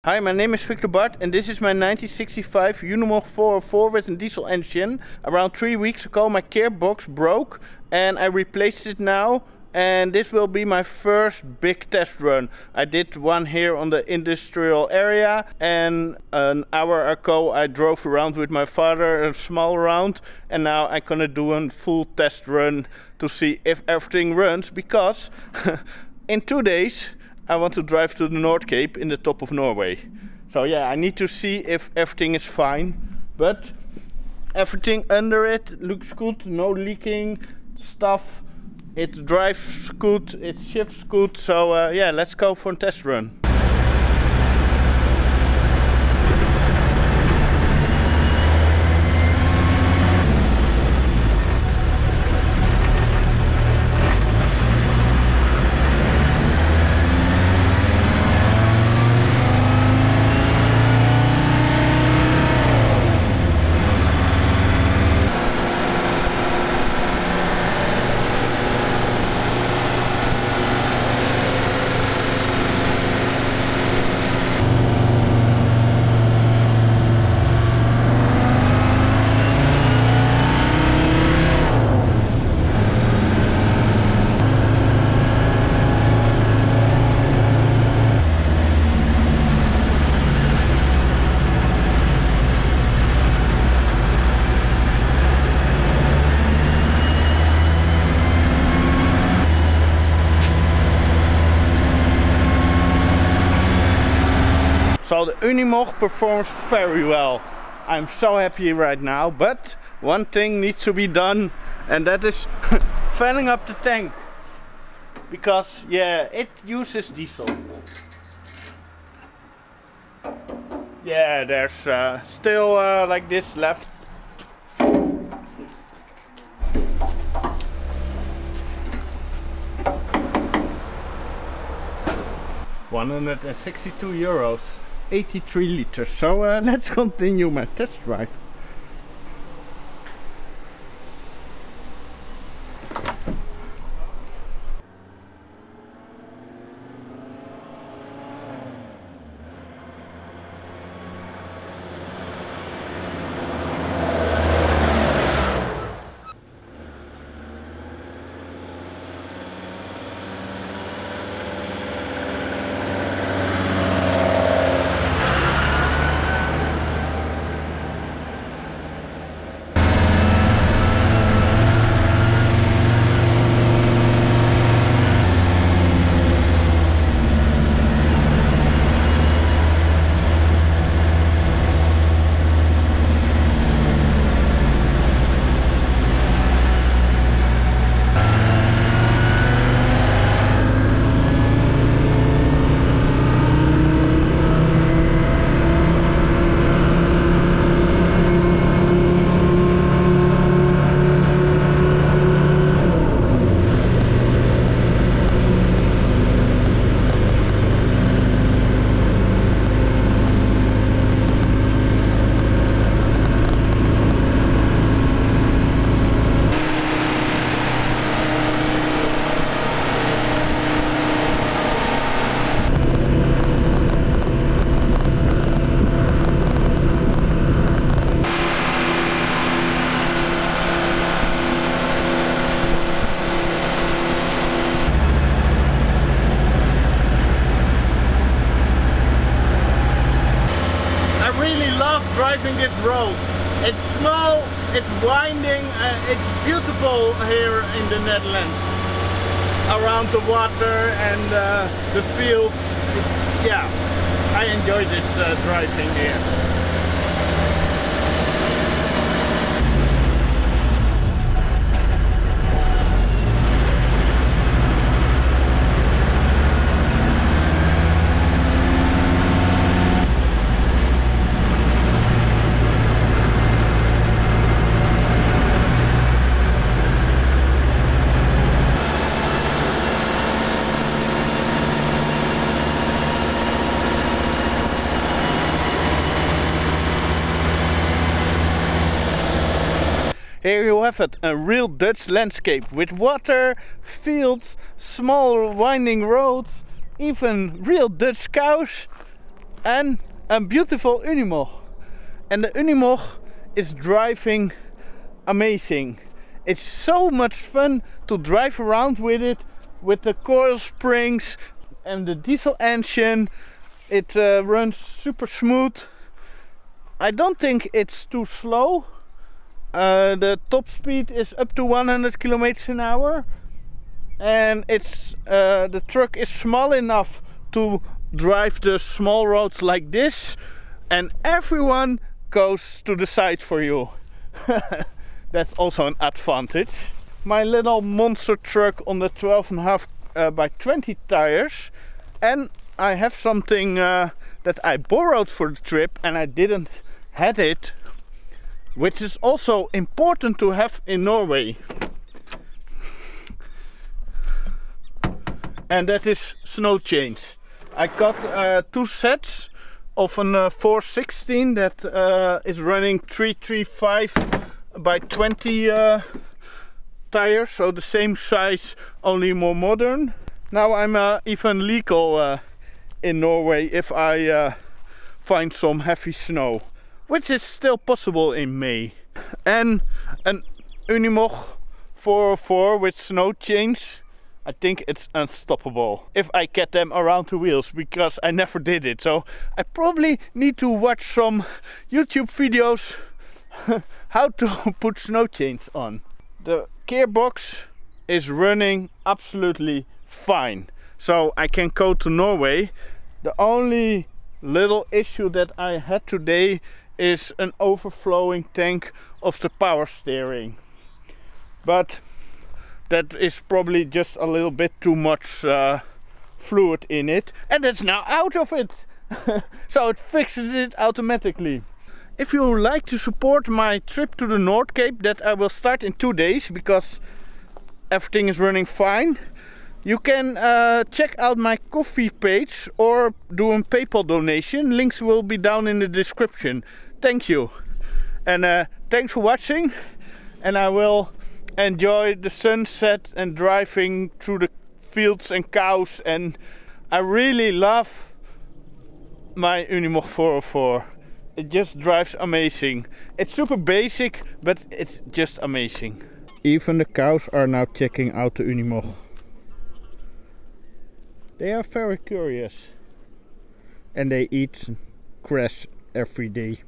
Hi, my name is Victor Bart and this is my 1965 Unimog 404 with a diesel engine. Around 3 weeks ago my gearbox broke and I replaced it now, and this will be my first big test run. I did one here on the industrial area, and an hour ago I drove around with my father a small round, and now I'm gonna do a full test run to see if everything runs, because in 2 days I want to drive to the North Cape in the top of Norway. So yeah, I need to see if everything is fine, but everything under it looks good, no leaking stuff. It drives good, it shifts good, so yeah, let's go for a test run. So the Unimog performs very well. I'm so happy right now, but one thing needs to be done, and that is filling up the tank. Because yeah, it uses diesel. Yeah, there's still like this left. €162. 83 liters, so let's continue my test drive. Driving this road. It's small, it's winding, it's beautiful here in the Netherlands. Around the water and the fields. Yeah, I enjoy this driving here. Here you have it, a real Dutch landscape with water, fields, small winding roads, even real Dutch cows. and a beautiful Unimog. And the Unimog is driving amazing. It's so much fun to drive around with it, with the coil springs and the diesel engine. It runs super smooth. I don't think it's too slow. The top speed is up to 100 kilometers an hour, and it's the truck is small enough to drive the small roads like this, and everyone goes to the side for you. That's also an advantage. My little monster truck on the 12.5 by 20 tires, and I have something that I borrowed for the trip and I didn't had it, which is also important to have in Norway, and that is snow chains. I got 2 sets of an 416 that is running 335 by 20 tires, so the same size, only more modern. Now I'm even legal in Norway if I find some heavy snow, which is still possible in May. And an Unimog 404 with snow chains, I think it's unstoppable if I get them around the wheels, because I never did it. So I probably need to watch some YouTube videos how to put snow chains on. The gearbox is running absolutely fine, so I can go to Norway. The only little issue that I had today is an overflowing tank of the power steering, but that is probably just a little bit too much fluid in it, and it's now out of it. So it fixes it automatically. If you would like to support my trip to the North Cape, that I will start in 2 days because everything is running fine, you can check out my Ko-fi page or do a PayPal donation. Links will be down in the description. Thank you, and thanks for watching, and I will enjoy the sunset and driving through the fields and cows, and I really love my Unimog 404. It just drives amazing. It's super basic, but it's just amazing. Even the cows are now checking out the Unimog. They are very curious, and they eat grass every day.